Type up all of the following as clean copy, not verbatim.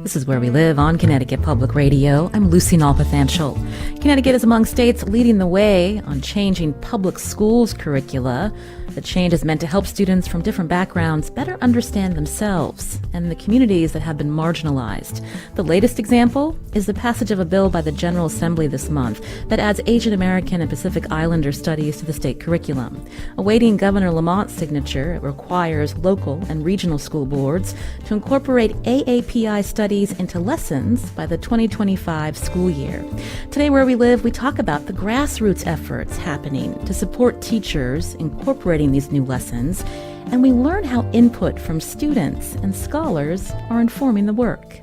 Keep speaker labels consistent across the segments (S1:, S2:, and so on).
S1: This is Where We Live on Connecticut Public Radio. I'm Lucy Nalpathanchel. Connecticut is among states leading the way on changing public schools curricula. The change is meant to help students from different backgrounds better understand themselves and the communities that have been marginalized. The latest example is the passage of a bill by the General Assembly this month that adds Asian American and Pacific Islander studies to the state curriculum. Awaiting Governor Lamont's signature, it requires local and regional school boards to incorporate AAPI studies into lessons by the 2025 school year. Today, Where We Live, we talk about the grassroots efforts happening to support teachers incorporating these new lessons, and we learn how input from students and scholars are informing the work.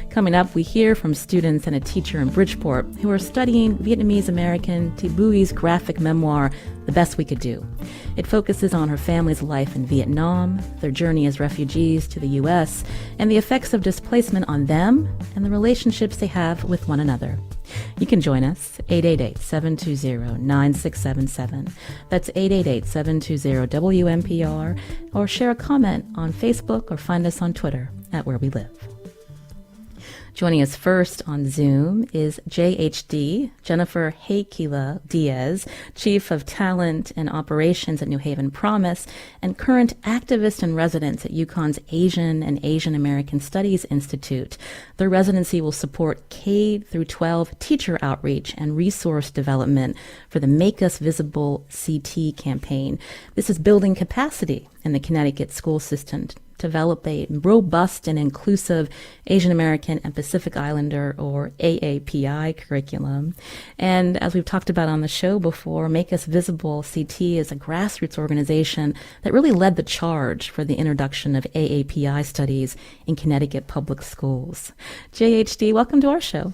S1: Coming up, we hear from students and a teacher in Bridgeport who are studying Vietnamese American Thi Bui's graphic memoir, The Best We Could Do. It focuses on her family's life in Vietnam, their journey as refugees to the U.S., and the effects of displacement on them and the relationships they have with one another. You can join us, 888-720-9677. That's 888-720-WNPR, or share a comment on Facebook or find us on Twitter at Where We Live. Joining us first on Zoom is JHD, Jennifer Heikkila Díaz, Chief of Talent and Operations at New Haven Promise, and current activist in residence at UConn's Asian and Asian American Studies Institute. Their residency will support K-12 teacher outreach and resource development for the Make Us Visible CT campaign. This is building capacity in the Connecticut school system to develop a robust and inclusive Asian American and Pacific Islander, or AAPI, curriculum. And as we've talked about on the show before, Make Us Visible CT is a grassroots organization that really led the charge for the introduction of AAPI studies in Connecticut public schools. JHD, welcome to our show.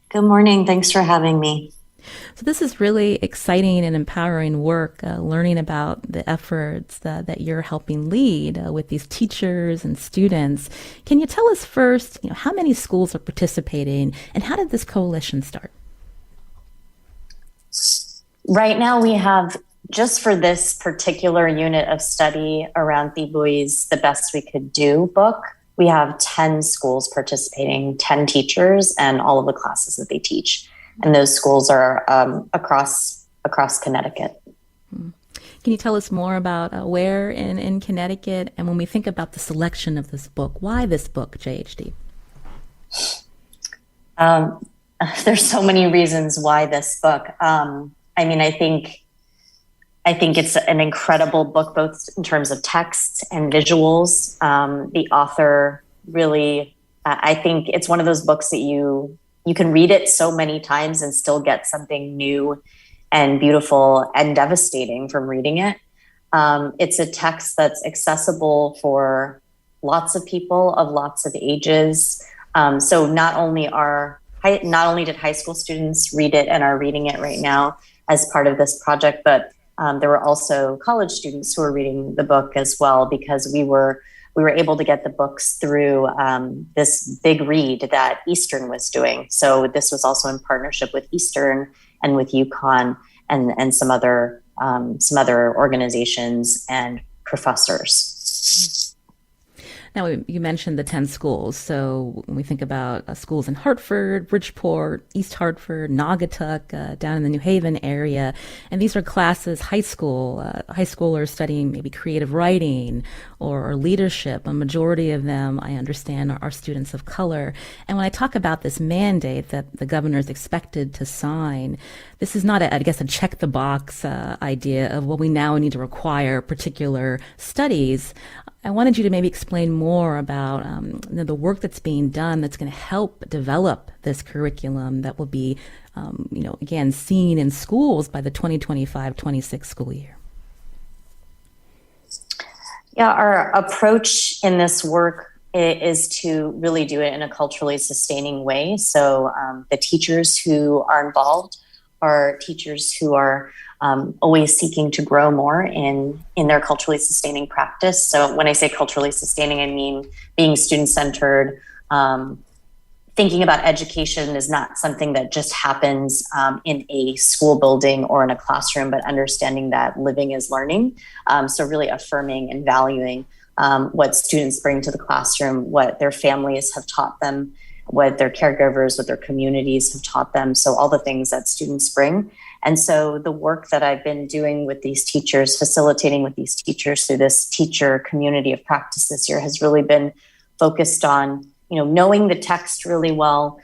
S2: Good morning. Thanks for having me.
S1: So this is really exciting and empowering work, learning about the efforts that you're helping lead with these teachers and students. Can you tell us first, how many schools are participating and how did this coalition start?
S2: Right now we have, just for this particular unit of study around Thi Bui's The Best We Could Do book, we have 10 schools participating, 10 teachers and all of the classes that they teach. And those schools are across Connecticut.
S1: Can you tell us more about where in Connecticut? And when we think about the selection of this book, why this book, JHD?
S2: There's so many reasons why this book. I think it's an incredible book, both in terms of text and visuals. The author really, I think it's one of those books that you can read it so many times and still get something new and beautiful and devastating from reading it. It's a text that's accessible for lots of people of lots of ages. So not only did high school students read it and are reading it right now as part of this project, but there were also college students who were reading the book as well, because we were able to get the books through this big read that Eastern was doing. So this was also in partnership with Eastern and with UConn and some other organizations and professors.
S1: Now, you mentioned the 10 schools. So when we think about schools in Hartford, Bridgeport, East Hartford, Naugatuck, down in the New Haven area, and these are classes, high schoolers studying maybe creative writing or leadership. A majority of them, I understand, are students of color. And when I talk about this mandate that the governor is expected to sign, this is not, a check-the-box idea of, well, we now need to require particular studies. I wanted you to maybe explain more about the work that's being done that's going to help develop this curriculum that will be, again, seen in schools by the 2025-26 school year.
S2: Yeah, our approach in this work is to really do it in a culturally sustaining way. So the teachers who are involved are teachers who are always seeking to grow more in their culturally sustaining practice. So when I say culturally sustaining, I mean being student-centered. Thinking about education is not something that just happens in a school building or in a classroom, but understanding that living is learning. So really affirming and valuing what students bring to the classroom, what their families have taught them, what their caregivers, what their communities have taught them. So all the things that students bring. And so the work that I've been doing with these teachers, facilitating with these teachers through this teacher community of practice this year has really been focused on, knowing the text really well,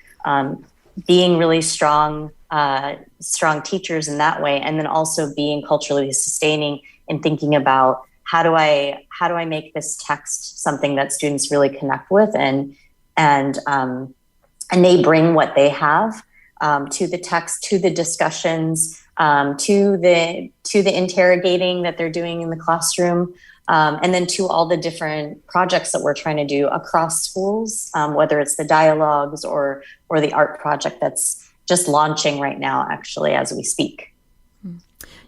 S2: being really strong teachers in that way, and then also being culturally sustaining and thinking about how do I make this text something that students really connect with, and they bring what they have to the text, to the discussions, to the interrogating that they're doing in the classroom, and then to all the different projects that we're trying to do across schools, whether it's the dialogues or the art project that's just launching right now, actually, as we speak.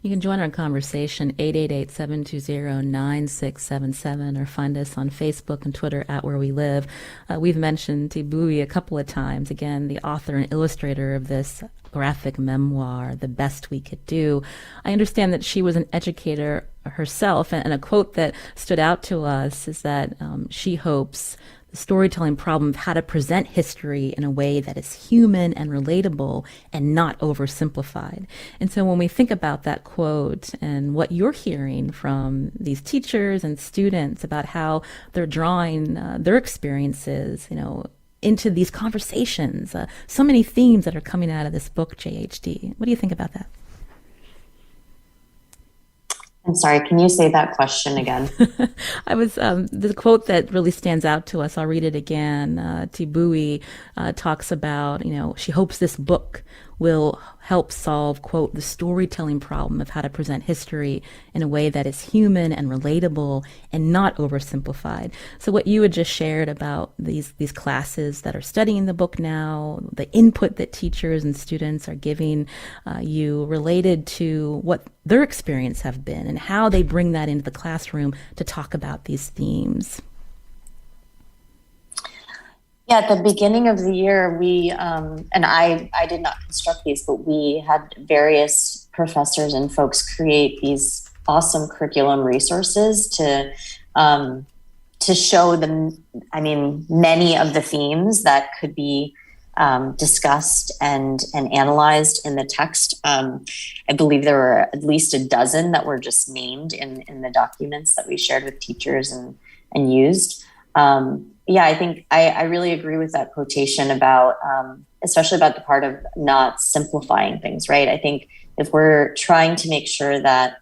S1: You can join our conversation, 888-720-9677, or find us on Facebook and Twitter at Where We Live. We've mentioned Thi Bui a couple of times. Again, the author and illustrator of this graphic memoir, The Best We Could Do. I understand that she was an educator herself, and a quote that stood out to us is that she hopes the storytelling problem of how to present history in a way that is human and relatable and not oversimplified. And so when we think about that quote and what you're hearing from these teachers and students about how they're drawing their experiences, into these conversations, so many themes that are coming out of this book, JHD. What do you think about that?
S2: I'm sorry, can you say that question again?
S1: I was, the quote that really stands out to us, I'll read it again. Thi Bui talks about, she hopes this book will help solve, quote, the storytelling problem of how to present history in a way that is human and relatable and not oversimplified. So what you had just shared about these classes that are studying the book now, the input that teachers and students are giving you related to what their experience have been and how they bring that into the classroom to talk about these themes.
S2: Yeah, at the beginning of the year, we, and I did not construct these, but we had various professors and folks create these awesome curriculum resources to show them, many of the themes that could be discussed and analyzed in the text. I believe there were at least a dozen that were just named in the documents that we shared with teachers and used. I think I really agree with that quotation about, especially about the part of not simplifying things, right? I think if we're trying to make sure that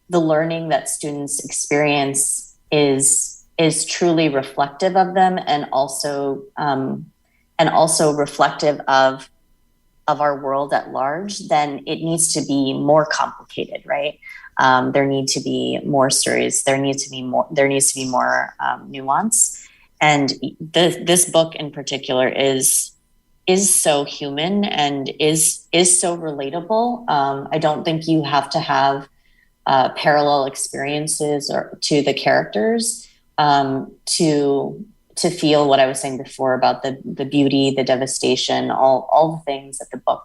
S2: the learning that students experience is truly reflective of them and also reflective of our world at large, then it needs to be more complicated, right? There need to be more stories. There needs to be more nuance. And this book in particular is so human and is so relatable. I don't think you have to have parallel experiences or to the characters to feel what I was saying before about the beauty, the devastation, all the things that the book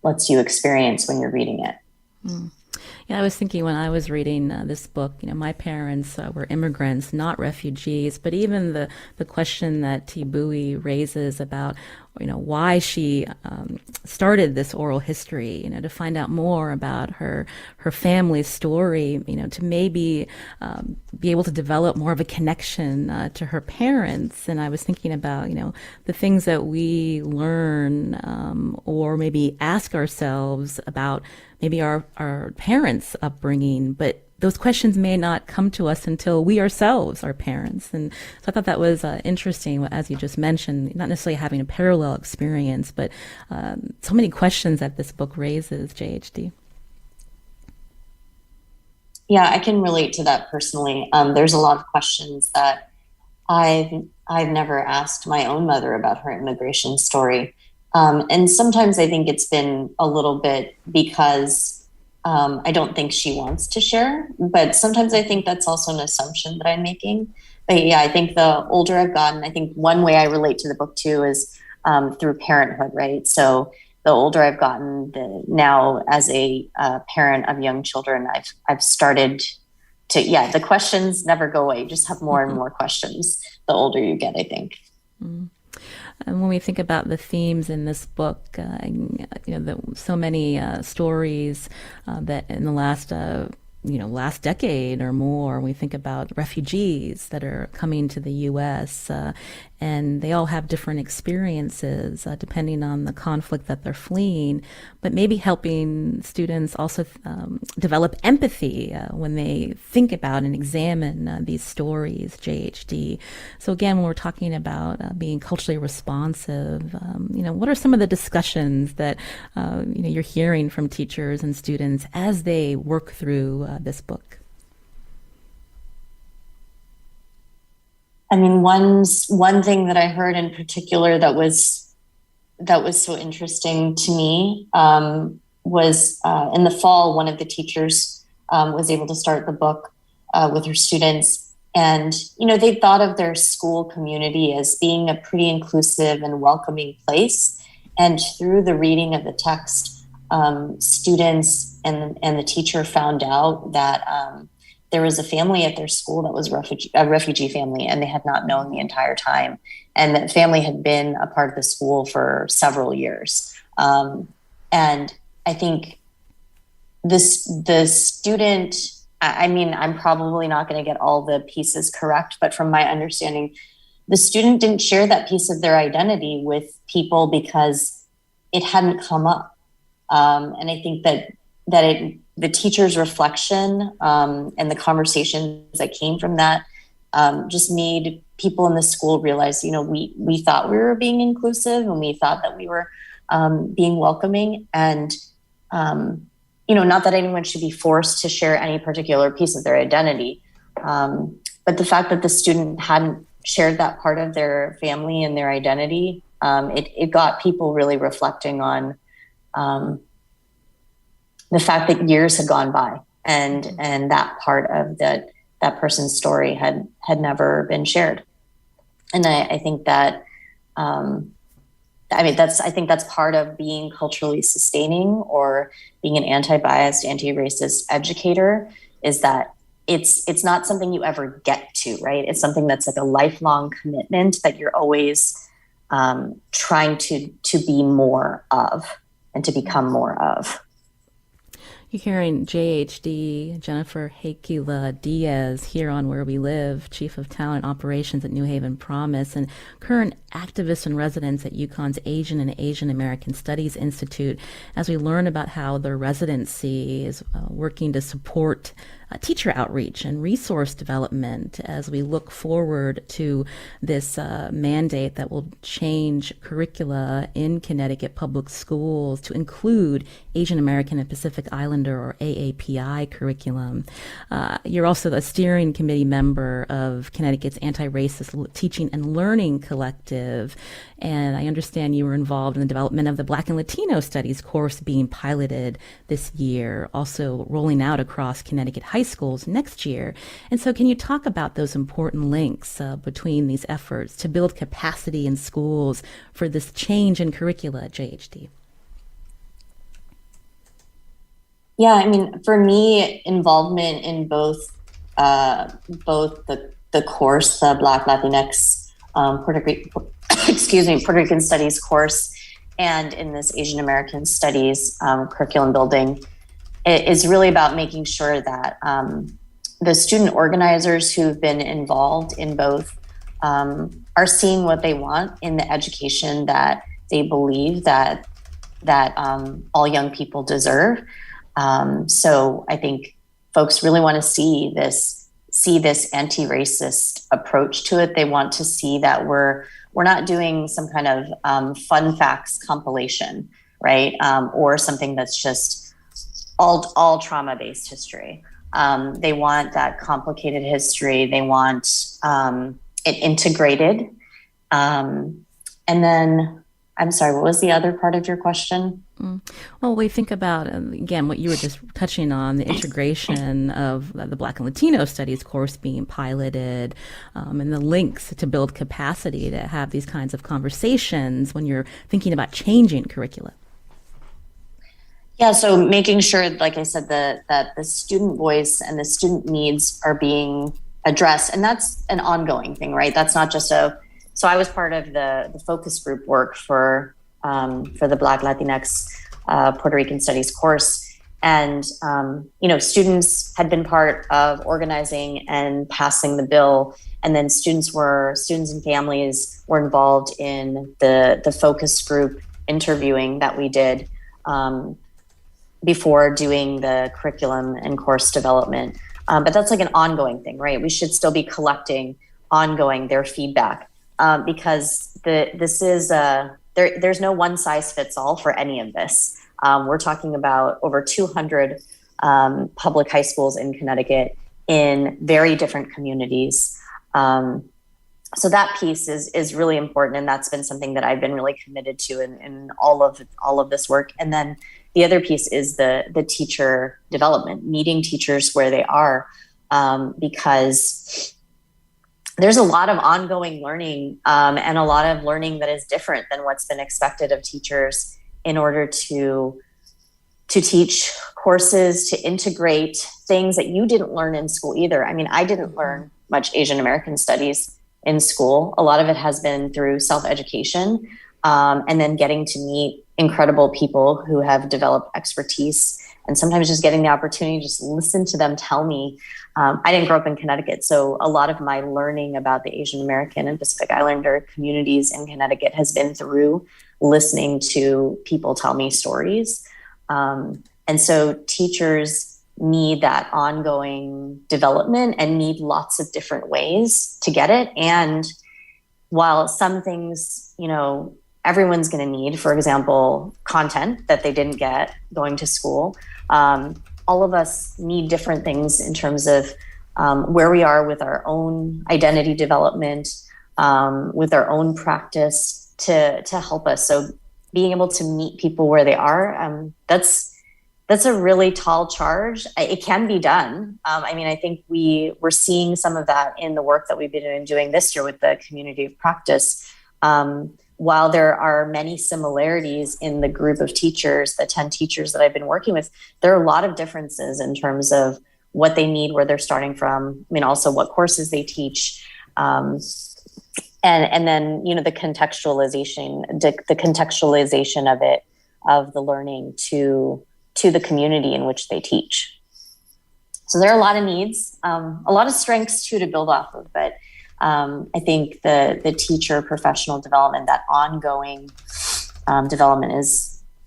S2: lets you experience when you're reading it.
S1: Mm. Yeah, I was thinking when I was reading this book, my parents were immigrants, not refugees, but even the question that Thi Bui raises about, why she started this oral history, to find out more about her family's story, to maybe be able to develop more of a connection to her parents. And I was thinking about, the things that we learn or maybe ask ourselves about maybe our parents' upbringing, but those questions may not come to us until we ourselves are parents. And so I thought that was interesting, as you just mentioned, not necessarily having a parallel experience, but so many questions that this book raises, JHD.
S2: Yeah, I can relate to that personally. There's a lot of questions that I've never asked my own mother about her immigration story. And sometimes I think it's been a little bit because I don't think she wants to share, but sometimes I think that's also an assumption that I'm making. But yeah, I think the older I've gotten, I think one way I relate to the book too is through parenthood, right? So the older I've gotten, now as a parent of young children, I've started the questions never go away. You just have more and more questions the older you get, I think.
S1: And when we think about the themes in this book, so many stories that in the last decade or more, we think about refugees that are coming to the U.S. And they all have different experiences depending on the conflict that they're fleeing, but maybe helping students also develop empathy when they think about and examine these stories, JHD. So again, when we're talking about being culturally responsive, what are some of the discussions that you're hearing from teachers and students as they work through this book?
S2: I mean, one thing that I heard in particular that was so interesting to me was in the fall, one of the teachers was able to start the book with her students. And, they thought of their school community as being a pretty inclusive and welcoming place. And through the reading of the text, students and the teacher found out that there was a family at their school that was a refugee family, and they had not known the entire time. And that family had been a part of the school for several years. And I think the student, I'm probably not going to get all the pieces correct, but from my understanding, the student didn't share that piece of their identity with people because it hadn't come up. And I think that the teacher's reflection and the conversations that came from that just made people in the school realize, we thought we were being inclusive and we thought that we were being welcoming. And, not that anyone should be forced to share any particular piece of their identity. But the fact that the student hadn't shared that part of their family and their identity, it got people really reflecting on the fact that years had gone by and that part of that person's story had never been shared. And I think that, I think that's part of being culturally sustaining or being an anti-biased, anti-racist educator, is that it's not something you ever get to, right? It's something that's like a lifelong commitment that you're always trying to be more of and to become more of.
S1: You're hearing JHD, Jennifer Heikkila Díaz, here on Where We Live, Chief of Talent Operations at New Haven Promise, and current activist in residence at UConn's Asian and Asian American Studies Institute, as we learn about how their residency is working to support teacher outreach and resource development as we look forward to this mandate that will change curricula in Connecticut public schools to include Asian American and Pacific Islander or AAPI curriculum. You're also a steering committee member of Connecticut's Anti-Racist Teaching and Learning Collective, and I understand you were involved in the development of the Black and Latino Studies course being piloted this year, also rolling out across Connecticut high schools next year. And so can you talk about those important links between these efforts to build capacity in schools for this change in curricula at JHD?
S2: Yeah, for me, involvement in both the course, the Black, Latinx, Puerto Rican Studies course, and in this Asian American Studies curriculum building, it is really about making sure that the student organizers who've been involved in both are seeing what they want in the education that they believe that all young people deserve. So I think folks really want to see this anti-racist approach to it. They want to see that we're not doing some kind of fun facts compilation, right? Or something that's just all trauma-based history. They want that complicated history. They want it integrated. And then, I'm sorry, what was the other part of your question?
S1: Well, we think about, again, what you were just touching on, the integration of the Black and Latino Studies course being piloted, and the links to build capacity to have these kinds of conversations when you're thinking about changing curricula.
S2: Yeah, so making sure, like I said, that the student voice and the student needs are being addressed, and that's an ongoing thing, right? That's not just a. So I was part of the focus group work for the Black Latinx Puerto Rican Studies course, and students had been part of organizing and passing the bill, and then students and families were involved in the focus group interviewing that we did. Before doing the curriculum and course development. But that's like an ongoing thing, right? We should still be collecting ongoing their feedback because there's no one size fits all for any of this. We're talking about over 200 public high schools in Connecticut in very different communities. So that piece is really important, and that's been something that I've been really committed to in all of this work. And then the other piece is the teacher development, meeting teachers where they are, because there's a lot of ongoing learning and a lot of learning that is different than what's been expected of teachers in order to teach courses, to integrate things that you didn't learn in school either. I mean, I didn't learn much Asian American studies in school. A lot of it has been through self-education and then getting to meet incredible people who have developed expertise, and sometimes just getting the opportunity to just listen to them tell me. I didn't grow up in Connecticut, so a lot of my learning about the Asian American and Pacific Islander communities in Connecticut has been through listening to people tell me stories. And so teachers need that ongoing development and need lots of different ways to get it. And while some things, everyone's going to need, for example, content that they didn't get going to school. All of us need different things in terms of where we are with our own identity development, with our own practice to help us. So being able to meet people where they are, that's a really tall charge. It can be done. I think we're seeing some of that in the work that we've been doing this year with the community of practice. While there are many similarities in the group of teachers, the 10 teachers that I've been working with, there are a lot of differences in terms of what they need, where they're starting from. Also what courses they teach. And then, the contextualization of it, of the learning to the community in which they teach. So there are a lot of needs, a lot of strengths too to build off of, but I think the teacher professional development, that ongoing development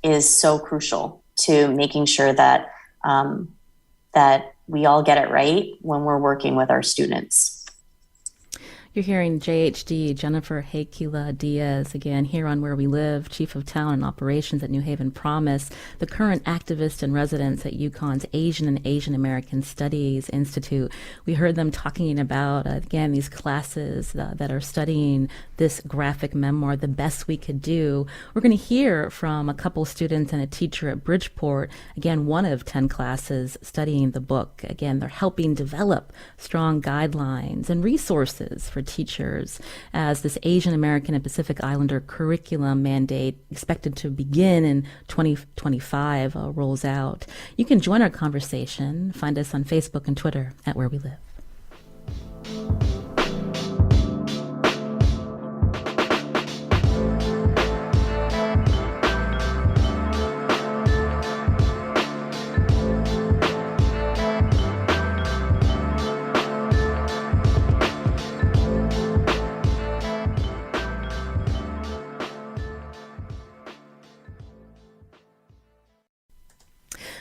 S2: is so crucial to making sure that that we all get it right when we're working with our students.
S1: You're hearing JHD, Jennifer Heikkila Díaz, again, here on Where We Live, Chief of Talent and Operations at New Haven Promise, the current activist in residence at UConn's Asian and Asian American Studies Institute. We heard them talking about, again, these classes that are studying this graphic memoir, The Best We Could Do. We're going to hear from a couple students and a teacher at Bridgeport, again, one of 10 classes studying the book. Again, they're helping develop strong guidelines and resources for teachers as this Asian American and Pacific Islander curriculum mandate expected to begin in 2025 rolls out. You can join our conversation. Find us on Facebook and Twitter at Where We Live.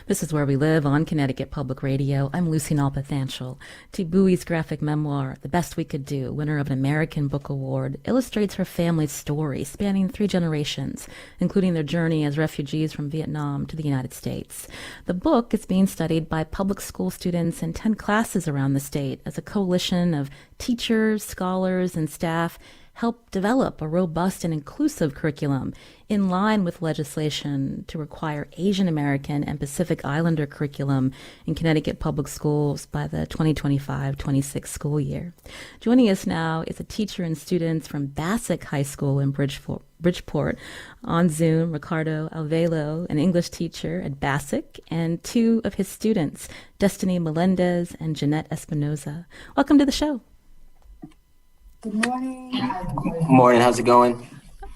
S1: This is Where We Live on Connecticut Public Radio. I'm Lucy Nalpathanchel. Thi Bui's graphic memoir, The Best We Could Do, winner of an American Book Award, illustrates her family's story spanning 3 generations, including their journey as refugees from Vietnam to the United States. The book is being studied by public school students in 10 classes around the state as a coalition of teachers, scholars, and staff help develop a robust and inclusive curriculum in line with legislation to require Asian American and Pacific Islander curriculum in Connecticut public schools by the 2025-26 school year. Joining us now is a teacher and students from Bassick High School in Bridgeport. On Zoom, Ricardo Alvelo, an English teacher at Bassick, and two of his students, Destiny Melendez and Jeanette Espinoza. Welcome to the show.
S3: Good morning.
S4: Good morning. How's it going?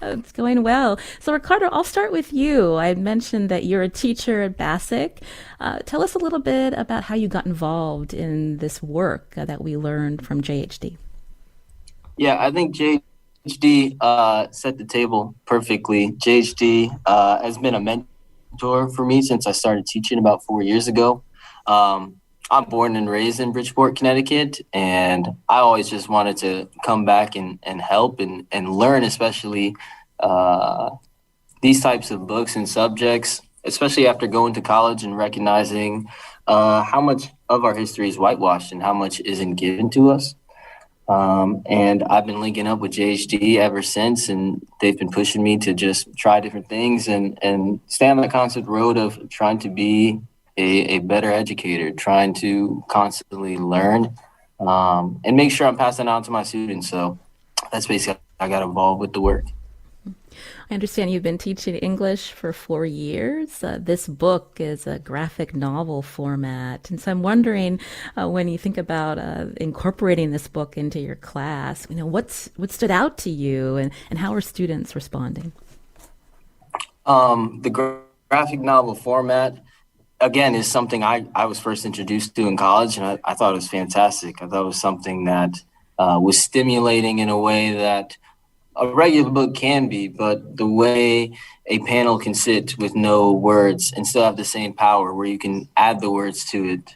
S1: It's going well. So, Ricardo, I'll start with you. I mentioned that you're a teacher at Bassick. Tell us a little bit about how you got involved in this work that we learned from JHD.
S4: Yeah, I think JHD set the table perfectly. JHD has been a mentor for me since I started teaching about 4 years ago. I'm born and raised in Bridgeport, Connecticut, and I always just wanted to come back and help and learn, especially these types of books and subjects, especially after going to college and recognizing how much of our history is whitewashed and how much isn't given to us. And I've been linking up with JHD ever since, and they've been pushing me to just try different things and stay on the constant road of trying to be a better educator, trying to constantly learn and make sure I'm passing on to my students. So that's basically how I got involved with the work.
S1: I understand you've been teaching English for 4 years. This book is a graphic novel format. And so I'm wondering, when you think about incorporating this book into your class, what stood out to you and how are students responding?
S4: The graphic novel format, again, is something I was first introduced to in college, and I thought it was fantastic. I thought it was something that was stimulating in a way that a regular book can be, but the way a panel can sit with no words and still have the same power where you can add the words to it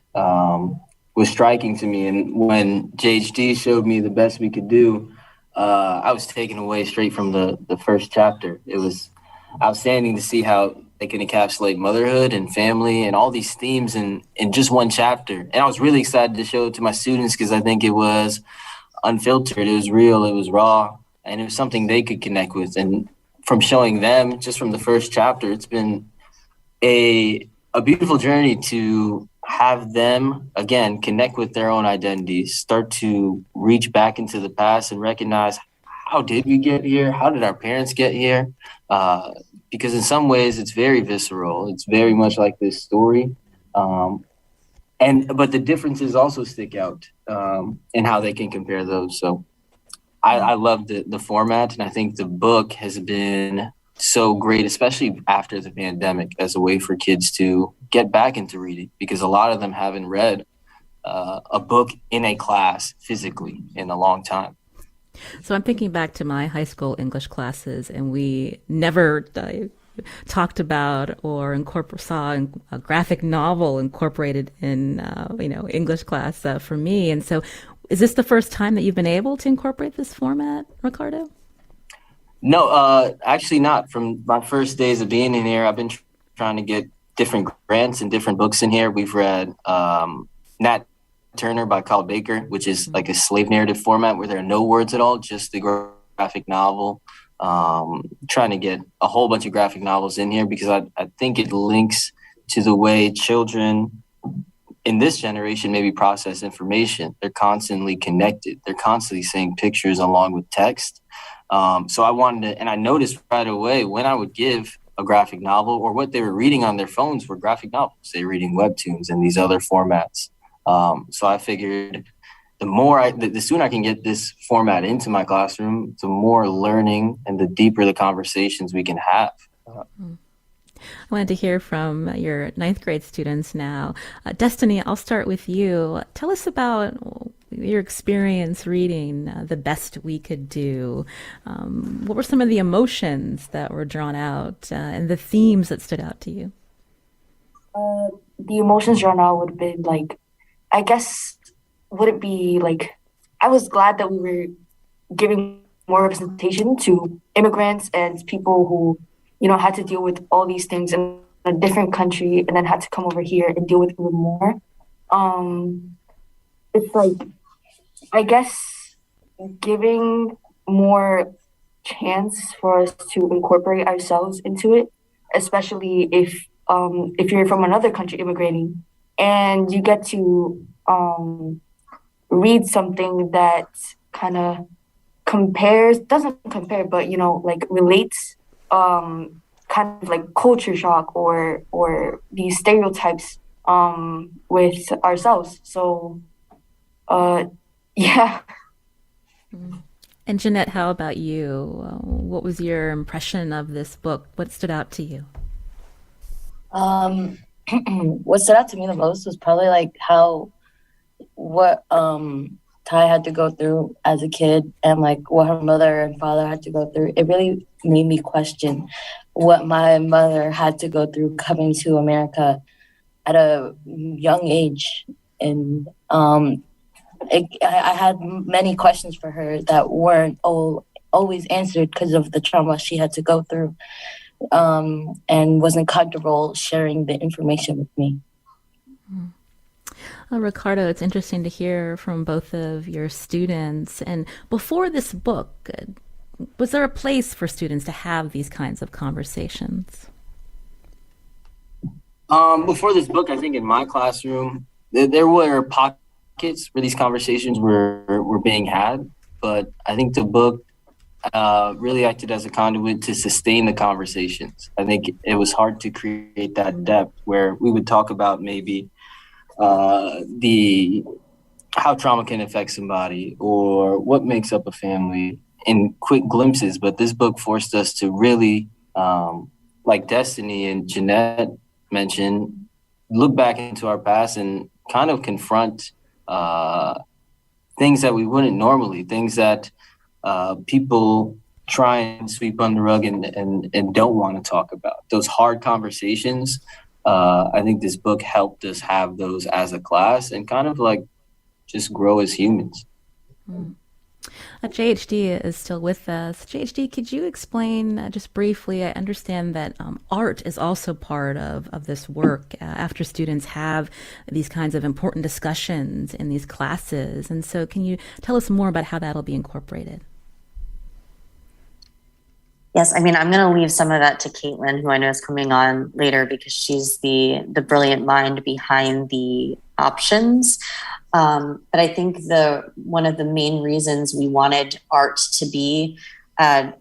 S4: was striking to me. And when JHD showed me the best we could do, I was taken away straight from the first chapter. It was outstanding to see how they can encapsulate motherhood and family and all these themes in just one chapter. And I was really excited to show it to my students because I think it was unfiltered, it was real, it was raw, and it was something they could connect with. And from showing them, just from the first chapter, it's been a beautiful journey to have them, again, connect with their own identities, start to reach back into the past and recognize, how did we get here? How did our parents get here? Because in some ways it's very visceral. It's very much like this story. But the differences also stick out in how they can compare those. So I love the format, and I think the book has been so great, especially after the pandemic, as a way for kids to get back into reading, because a lot of them haven't read a book in a class physically in a long time.
S1: So I'm thinking back to my high school English classes, and we never talked about or saw a graphic novel incorporated in English class for me. And so, is this the first time that you've been able to incorporate this format, Ricardo?
S4: No, actually not. From my first days of being in here, I've been trying to get different grants and different books in here. We've read Nat Turner by Kyle Baker, which is like a slave narrative format where there are no words at all, just the graphic novel. Trying to get a whole bunch of graphic novels in here because I think it links to the way children in this generation maybe process information. They're constantly connected. They're constantly seeing pictures along with text. So I wanted to, and I noticed right away when I would give a graphic novel or what they were reading on their phones were graphic novels. They were reading webtoons and these other formats. So I figured the sooner I can get this format into my classroom, the more learning and the deeper the conversations we can have.
S1: I wanted to hear from your ninth grade students now. Destiny, I'll start with you. Tell us about your experience reading The Best We Could Do. What were some of the emotions that were drawn out and the themes that stood out to you?
S3: The emotions drawn out would have been I guess, would it be I was glad that we were giving more representation to immigrants and people who, had to deal with all these things in a different country and then had to come over here and deal with even more. It's I guess giving more chance for us to incorporate ourselves into it, especially if you're from another country immigrating and you get to read something that kind of doesn't compare, but like relates kind of like culture shock or these stereotypes with ourselves. So yeah.
S1: And Jeanette, how about you? What was your impression of this book? What stood out to you?
S5: What stood out to me the most was probably like what Ty had to go through as a kid, and like what her mother and father had to go through. It really made me question what my mother had to go through coming to America at a young age. And I had many questions for her that weren't always answered because of the trauma she had to go through, and wasn't comfortable sharing the information with me.
S1: Ricardo, it's interesting to hear from both of your students. And before this book, was there a place for students to have these kinds of conversations?
S4: Before this book, I think in my classroom, there were pockets where these conversations were being had. But I think the book really acted as a conduit to sustain the conversations. I think it was hard to create that depth where we would talk about maybe how trauma can affect somebody or what makes up a family in quick glimpses. But this book forced us to really, like Destiny and Jeanette mentioned, look back into our past and kind of confront things that we wouldn't normally, things that people try and sweep under the rug and don't want to talk about. Those hard conversations, I think this book helped us have those as a class and kind of like just grow as humans.
S1: JHD is still with us. JHD, could you explain just briefly? I understand that art is also part of this work after students have these kinds of important discussions in these classes. And so can you tell us more about how that'll be incorporated?
S2: Yes, I mean, I'm going to leave some of that to Kaitlin, who I know is coming on later because she's the brilliant mind behind the options. But I think one of the main reasons we wanted art to be a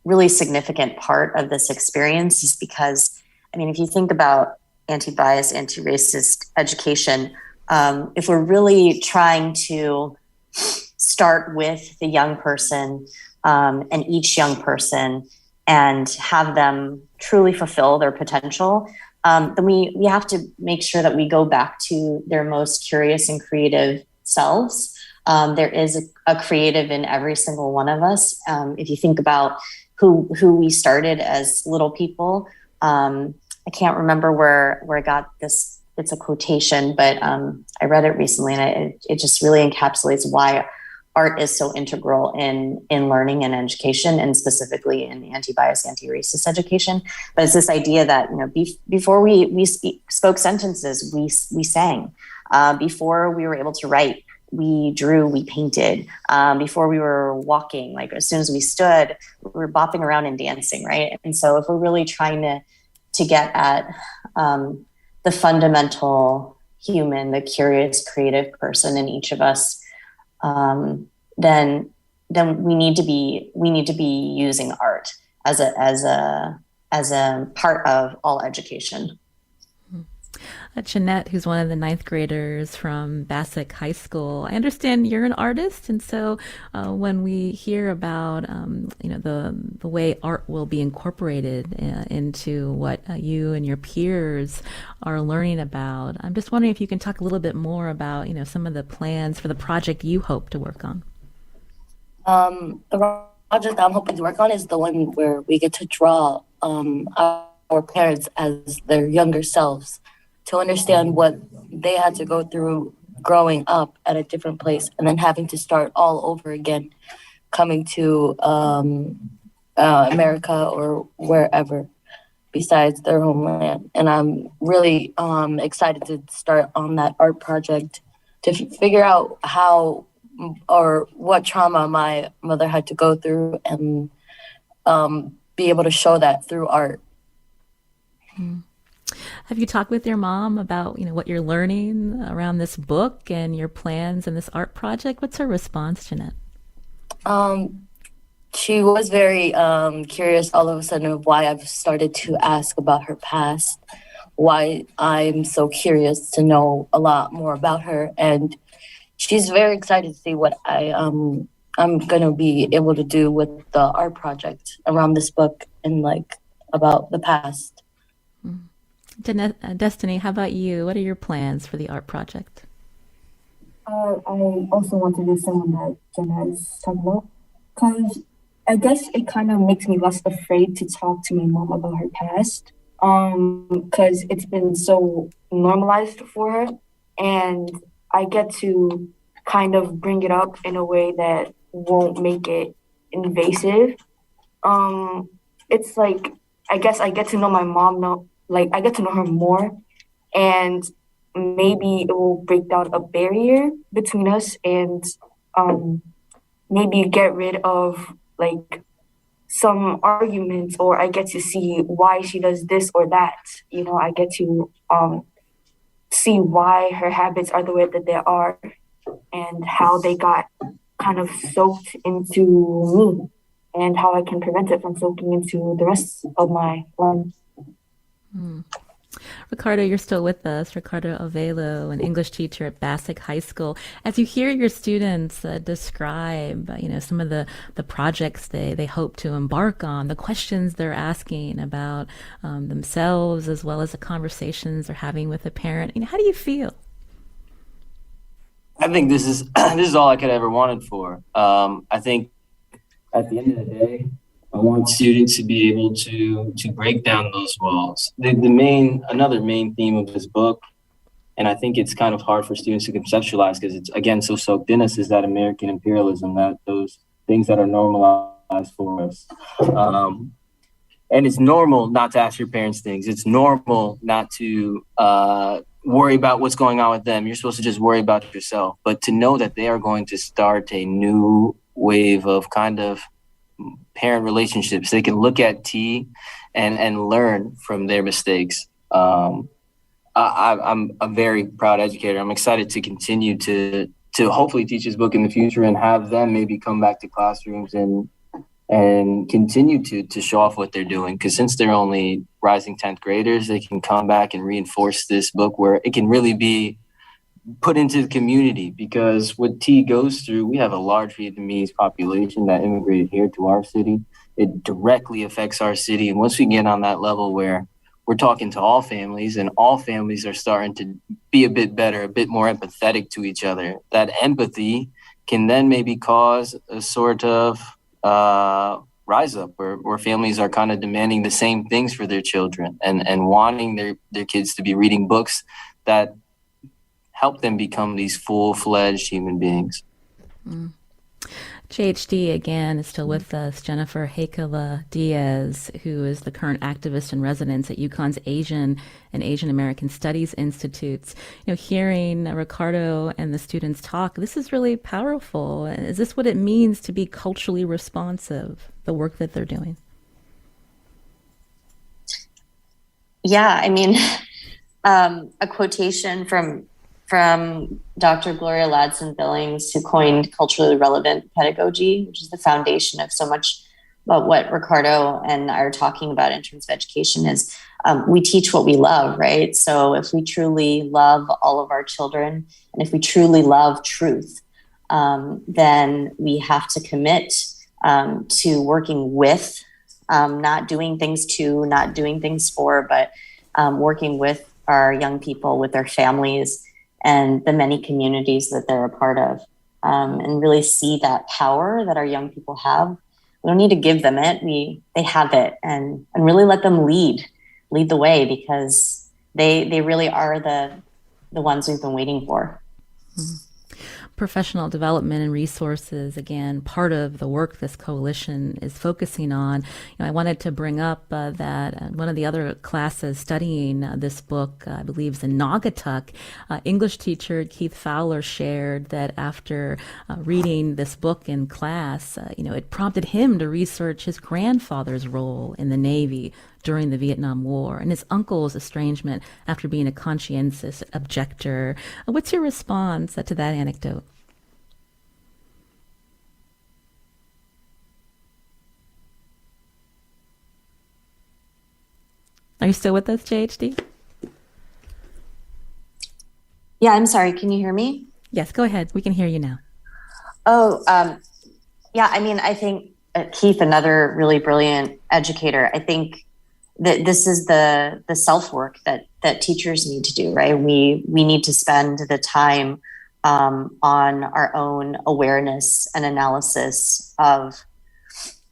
S2: really significant part of this experience is because, I mean, if you think about anti-bias, anti-racist education, if we're really trying to start with the young person and each young person and have them truly fulfill their potential, then we have to make sure that we go back to their most curious and creative selves. There is a creative in every single one of us. If you think about who we started as little people, I can't remember where I got this. It's a quotation, but I read it recently, and it just really encapsulates why art is so integral in learning and education, and specifically in anti-bias, anti-racist education. But it's this idea that, before we spoke sentences, we sang. Before we were able to write, we drew, we painted. Before we were walking, like as soon as we stood, we were bopping around and dancing, right? And so if we're really trying to get at the fundamental human, the curious, creative person in each of us, then we need to be using art as a part of all education.
S1: Jeanette, who's one of the ninth graders from Bassick High School, I understand you're an artist, and so when we hear about the way art will be incorporated into what you and your peers are learning about, I'm just wondering if you can talk a little bit more about some of the plans for the project you hope to work on.
S5: The project I'm hoping to work on is the one where we get to draw our parents as their younger selves, to understand what they had to go through growing up at a different place and then having to start all over again, coming to America or wherever besides their homeland. And I'm really excited to start on that art project to figure out how or what trauma my mother had to go through, and be able to show that through art.
S1: Have you talked with your mom about, what you're learning around this book and your plans and this art project? What's her response, Jeanette?
S5: She was very curious all of a sudden of why I've started to ask about her past, why I'm so curious to know a lot more about her. And she's very excited to see what I'm going to be able to do with the art project around this book and about the past.
S1: Destiny, how about you? What are your plans for the art project?
S3: I also want to do someone that Jenna is talking about, because I guess it kind of makes me less afraid to talk to my mom about her past, because it's been so normalized for her, and I get to kind of bring it up in a way that won't make it invasive. It's I guess I get to know my mom I get to know her more, and maybe it will break down a barrier between us, and maybe get rid of some arguments, or I get to see why she does this or that. I get to see why her habits are the way that they are, and how they got kind of soaked into me, and how I can prevent it from soaking into the rest of my life.
S1: Ricardo, you're still with us. Ricardo Alvelo, an English teacher at Bassick High School. As you hear your students describe, some of the projects they hope to embark on, the questions they're asking about themselves, as well as the conversations they're having with a parent, how do you feel?
S4: I think this is all I could ever wanted for. I think at the end of the day, I want students to be able to break down those walls. Another main theme of this book, and I think it's kind of hard for students to conceptualize because it's, again, so soaked in us, is that American imperialism, that those things that are normalized for us. And it's normal not to ask your parents things. It's normal not to worry about what's going on with them. You're supposed to just worry about yourself. But to know that they are going to start a new wave of kind of parent relationships, they can look at Thi and learn from their mistakes. I'm a very proud educator. I'm excited to continue to hopefully teach this book in the future and have them maybe come back to classrooms and continue to show off what they're doing. Because since they're only rising 10th graders, they can come back and reinforce this book where it can really be put into the community. Because what Thi goes through, we have a large Vietnamese population that immigrated here to our city. It directly affects our city. And once we get on that level where we're talking to all families and all families are starting to be a bit better, a bit more empathetic to each other, that empathy can then maybe cause a sort of rise up where families are kind of demanding the same things for their children and wanting their kids to be reading books that help them become these full-fledged human beings.
S1: JHD, again, is still with us. Jennifer Heikkila Díaz, who is the current activist in residence at UConn's Asian and Asian American Studies Institutes. Hearing Ricardo and the students talk, this is really powerful. Is this what it means to be culturally responsive, the work that they're doing?
S2: Yeah, I mean, a quotation from Dr. Gloria Ladson-Billings, who coined culturally relevant pedagogy, which is the foundation of so much about what Ricardo and I are talking about in terms of education, is we teach what we love, right? So if we truly love all of our children, and if we truly love truth, then we have to commit to working with, not doing things to, not doing things for, but working with our young people, with their families, and the many communities that they're a part of, and really see that power that our young people have. We don't need to give them it. They have it, and really let them lead the way, because they really are the ones we've been waiting for.
S1: professional development and resources, again, part of the work this coalition is focusing on. I wanted to bring up that one of the other classes studying this book, I believe, is in Naugatuck. English teacher Keith Fowler shared that after reading this book in class, it prompted him to research his grandfather's role in the Navy during the Vietnam War and his uncle's estrangement after being a conscientious objector. What's your response to that anecdote? Are you still with us, JHD?
S2: Yeah, I'm sorry. Can you hear me?
S1: Yes, go ahead. We can hear you now.
S2: Yeah, I mean, I think Keith, another really brilliant educator, I think that this is the self-work that teachers need to do, right? We need to spend the time on our own awareness and analysis of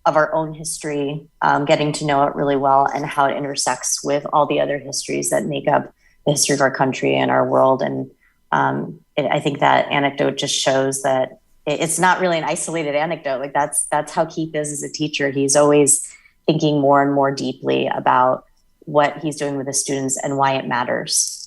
S2: our own history, getting to know it really well and how it intersects with all the other histories that make up the history of our country and our world. And I think that anecdote just shows that it's not really an isolated anecdote. Like that's how Keith is as a teacher. He's always thinking more and more deeply about what he's doing with the students and why it matters.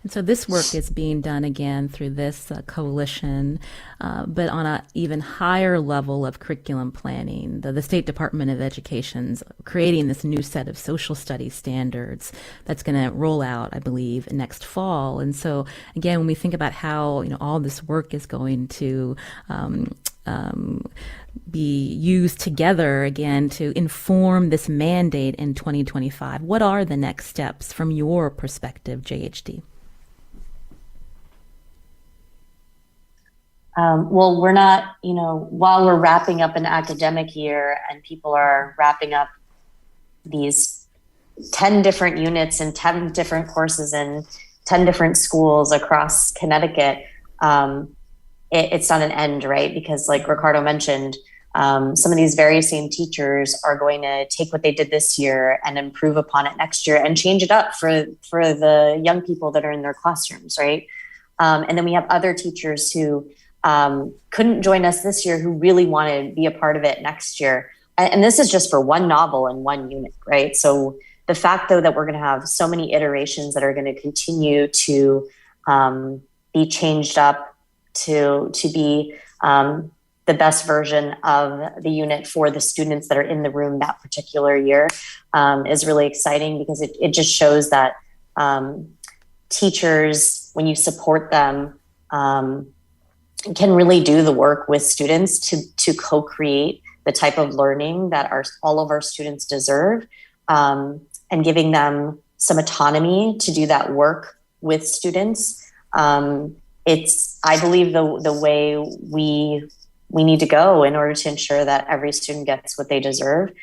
S1: And so this work is being done again through this coalition, but on an even higher level of curriculum planning. The State Department of Education's creating this new set of social studies standards that's going to roll out, I believe, next fall. And so again, when we think about how all this work is going to be used together again to inform this mandate in 2025, what are the next steps from your perspective, JHD?
S2: Well, we're not, while we're wrapping up an academic year and people are wrapping up these 10 different units and 10 different courses in 10 different schools across Connecticut, it's not an end, right? Because like Ricardo mentioned, some of these very same teachers are going to take what they did this year and improve upon it next year and change it up for the young people that are in their classrooms, right? And then we have other teachers who couldn't join us this year who really want to be a part of it next year. And this is just for one novel and one unit, right? So the fact, though, that we're going to have so many iterations that are going to continue to be changed up to be the best version of the unit for the students that are in the room that particular year is really exciting, because it just shows that teachers, when you support them, can really do the work with students to co-create the type of learning that all of our students deserve, and giving them some autonomy to do that work with students. It's, I believe, the way we need to go in order to ensure that every student gets what they deserve.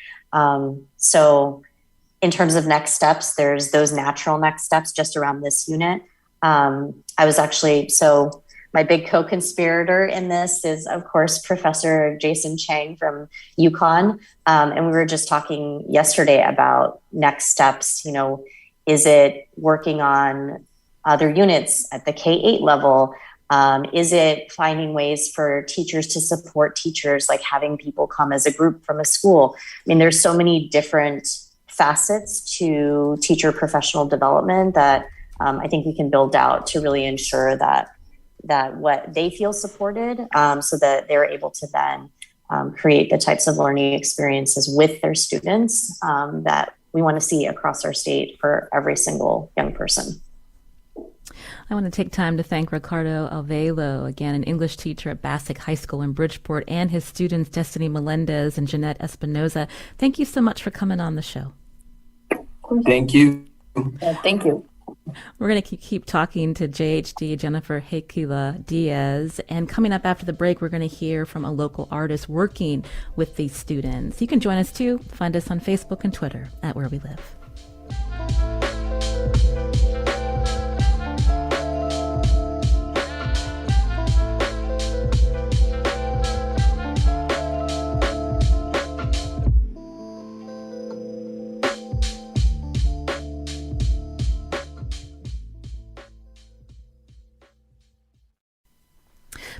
S2: So in terms of next steps, there's those natural next steps just around this unit. My big co-conspirator in this is, of course, Professor Jason Chang from UConn. And we were just talking yesterday about next steps. Is it working on other units at the K-8 level? Is it finding ways for teachers to support teachers, like having people come as a group from a school? I mean, there's so many different facets to teacher professional development that I think we can build out to really ensure that what they feel supported, so that they're able to then create the types of learning experiences with their students that we want to see across our state for every single young person.
S1: I want to take time to thank Ricardo Alvelo, again, an English teacher at Bassick High School in Bridgeport, and his students, Destiny Melendez and Jeanette Espinoza. Thank you so much for coming on the show.
S4: Thank you.
S5: Thank you.
S1: We're going to keep talking to JHD Jennifer Heikkila Díaz, and coming up after the break, we're going to hear from a local artist working with these students. You can join us too. Find us on Facebook and Twitter at Where We Live.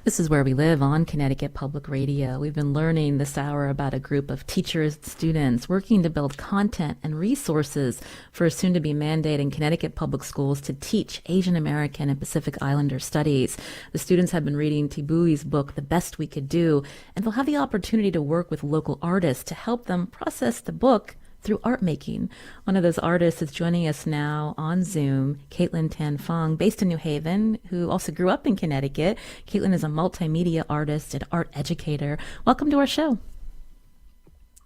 S1: This is Where We Live on Connecticut Public Radio. We've been learning this hour about a group of teachers and students working to build content and resources for a soon-to-be mandate in Connecticut public schools to teach Asian American and Pacific Islander studies. The students have been reading Thi Bui's book, The Best We Could Do, and they'll have the opportunity to work with local artists to help them process the book through art making. One of those artists is joining us now on Zoom, Kaitlin Tan Fung, based in New Haven, who also grew up in Connecticut. Kaitlin is a multimedia artist and art educator. Welcome to our show.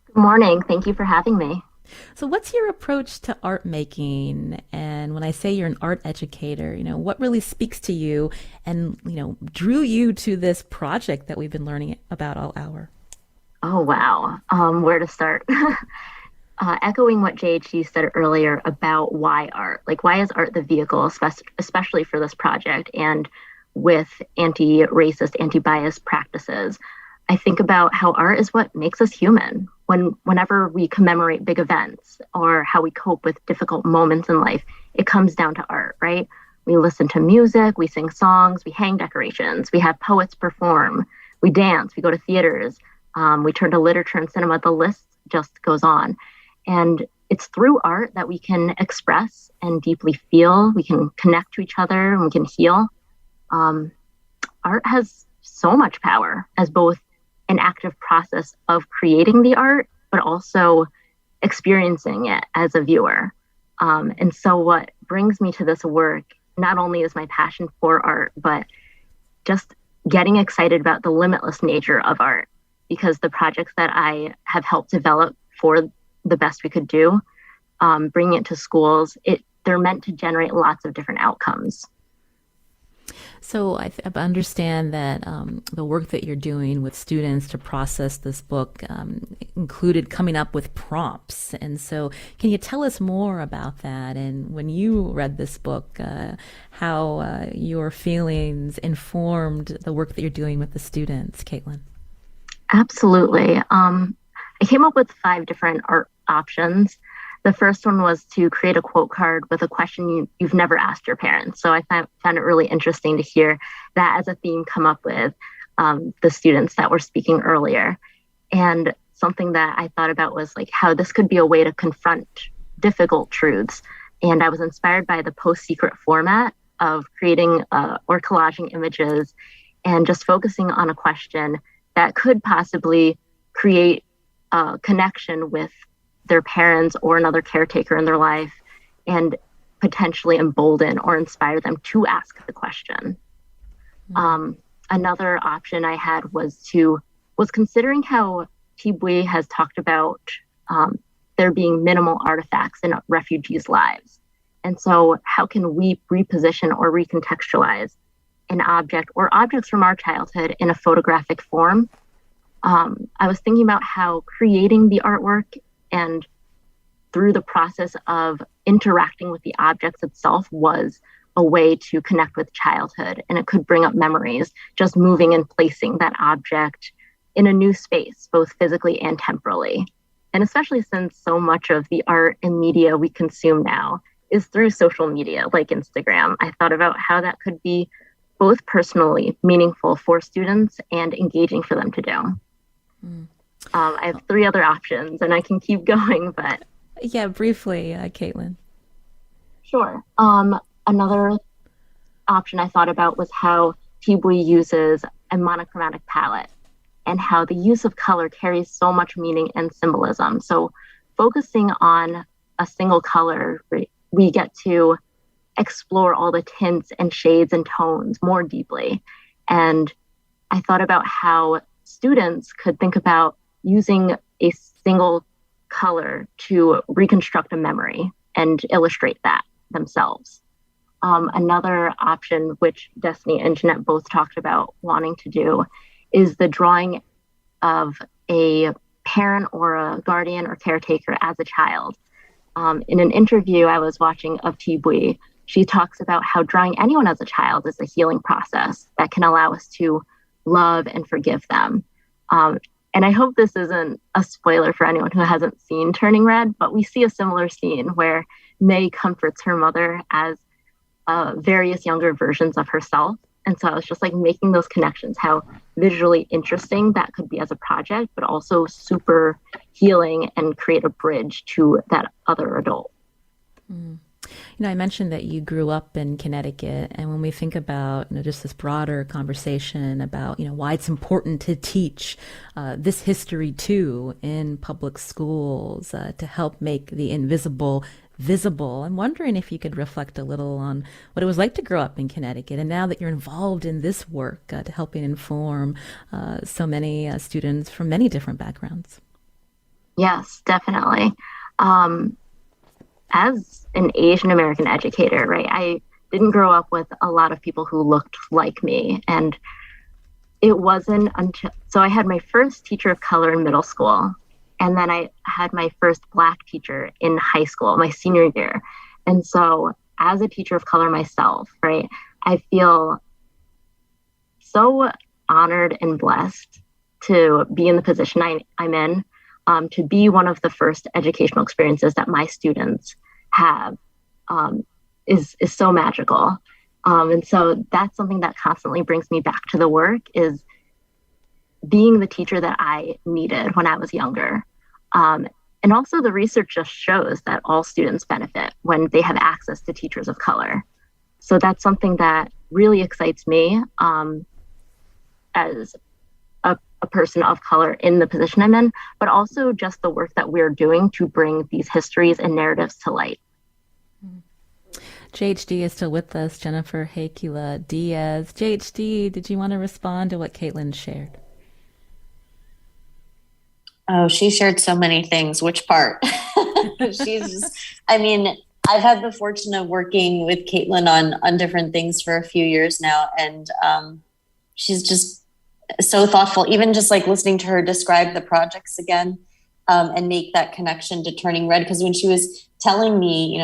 S6: Good morning. Thank you for having me.
S1: So what's your approach to art making? And when I say you're an art educator, what really speaks to you and, drew you to this project that we've been learning about all hour?
S6: Oh, wow. Where to start? Echoing what JHG said earlier about why art, why is art the vehicle, especially for this project and with anti-racist, anti-bias practices. I think about how art is what makes us human. Whenever we commemorate big events or how we cope with difficult moments in life, it comes down to art, right? We listen to music, we sing songs, we hang decorations, we have poets perform, we dance, we go to theaters, we turn to literature and cinema. The list just goes on. And it's through art that we can express and deeply feel. We can connect to each other and we can heal. Art has so much power as both an active process of creating the art, but also experiencing it as a viewer. And so what brings me to this work not only is my passion for art, but just getting excited about the limitless nature of art, because the projects that I have helped develop for The Best We Could Do, bringing it to schools, they're meant to generate lots of different outcomes.
S1: So I understand that the work that you're doing with students to process this book included coming up with prompts. And so can you tell us more about that? And when you read this book, how your feelings informed the work that you're doing with the students, Kaitlin?
S6: Absolutely. I came up with 5 different art options. The first one was to create a quote card with a question you've never asked your parents. So I found it really interesting to hear that as a theme come up with the students that were speaking earlier. And something that I thought about was how this could be a way to confront difficult truths. And I was inspired by the post-secret format of creating or collaging images and just focusing on a question that could possibly create a connection with their parents or another caretaker in their life and potentially embolden or inspire them to ask the question. Another option I had was considering how Thi Bui has talked about there being minimal artifacts in refugees' lives. And so how can we reposition or recontextualize an object or objects from our childhood in a photographic form? I was thinking about how creating the artwork and through the process of interacting with the objects itself was a way to connect with childhood, and it could bring up memories, just moving and placing that object in a new space, both physically and temporally. And especially since so much of the art and media we consume now is through social media like Instagram, I thought about how that could be both personally meaningful for students and engaging for them to do. I have 3 other options and I can keep going, but...
S1: Yeah, briefly, Kaitlin.
S6: Sure. Another option I thought about was how Thi Bui uses a monochromatic palette and how the use of color carries so much meaning and symbolism. So focusing on a single color, we get to explore all the tints and shades and tones more deeply. And I thought about how students could think about using a single color to reconstruct a memory and illustrate that themselves. Another option, which Destiny and Jeanette both talked about wanting to do, is the drawing of a parent or a guardian or caretaker as a child. In an interview I was watching of Thi Bui, she talks about how drawing anyone as a child is a healing process that can allow us to love and forgive them. And I hope this isn't a spoiler for anyone who hasn't seen Turning Red, but we see a similar scene where May comforts her mother as various younger versions of herself. And so I was just like making those connections, how visually interesting that could be as a project, but also super healing and create a bridge to that other adult.
S1: I mentioned that you grew up in Connecticut, and when we think about just this broader conversation about why it's important to teach this history too in public schools to help make the invisible visible, I'm wondering if you could reflect a little on what it was like to grow up in Connecticut, and now that you're involved in this work to helping inform so many students from many different backgrounds.
S6: Yes, definitely. As an Asian American educator, right, I didn't grow up with a lot of people who looked like me. And it wasn't until, so I had my first teacher of color in middle school. And then I had my first Black teacher in high school, my senior year. And so as a teacher of color myself, right, I feel so honored and blessed to be in the position I'm in, to be one of the first educational experiences that my students have, is so magical. And so that's something that constantly brings me back to the work, is being the teacher that I needed when I was younger. And also the research just shows that all students benefit when they have access to teachers of color. So that's something that really excites me as a person of color in the position I'm in, but also just the work that we're doing to bring these histories and narratives to light.
S1: JHD is still with us, Jennifer Heikkila Díaz. JHD, did you want to respond to what Kaitlin shared?
S2: Oh, she shared so many things. Which part? I've had the fortune of working with Kaitlin on different things for a few years now. And she's just so thoughtful, even just like listening to her describe the projects again, and make that connection to Turning Red. Because when she was telling me,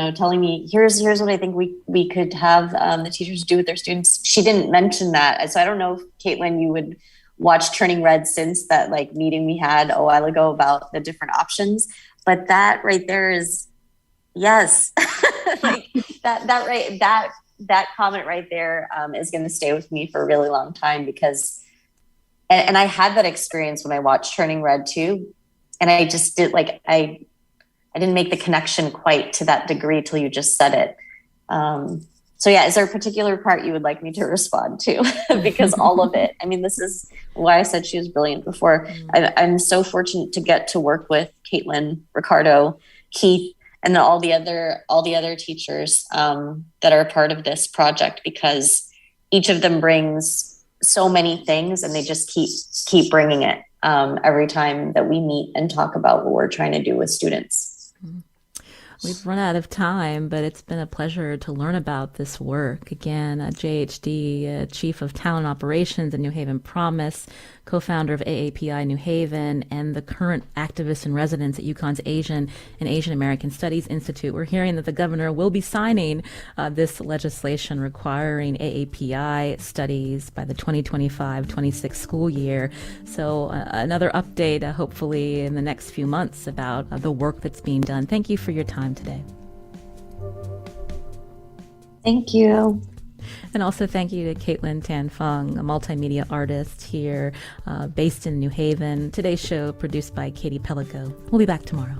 S2: here's what I think we could have the teachers do with their students, she didn't mention that. So I don't know if, Kaitlin, you would watch Turning Red since that like meeting we had a while ago about the different options. But that right there is, yes, like that comment right there is going to stay with me for a really long time, because, and I had that experience when I watched Turning Red too. And I just did I didn't make the connection quite to that degree till you just said it. So yeah, is there a particular part you would like me to respond to? Because all of it, this is why I said she was brilliant before. I'm so fortunate to get to work with Kaitlin, Ricardo, Keith, and then all the other teachers that are a part of this project, because each of them brings so many things, and they just keep bringing it every time that we meet and talk about what we're trying to do with students.
S1: We've run out of time, but it's been a pleasure to learn about this work. Again, JHD, Chief of Talent Operations at New Haven Promise, co-founder of AAPI New Haven, and the current activist in residence at UConn's Asian and Asian American Studies Institute. We're hearing that the governor will be signing this legislation requiring AAPI studies by the 2025-26 school year. So another update, hopefully in the next few months, about the work that's being done. Thank you for your time today.
S2: Thank you.
S1: And also thank you to Kaitlin Tan Fung, a multimedia artist here based in New Haven. Today's show produced by Katie Pellico. We'll be back tomorrow.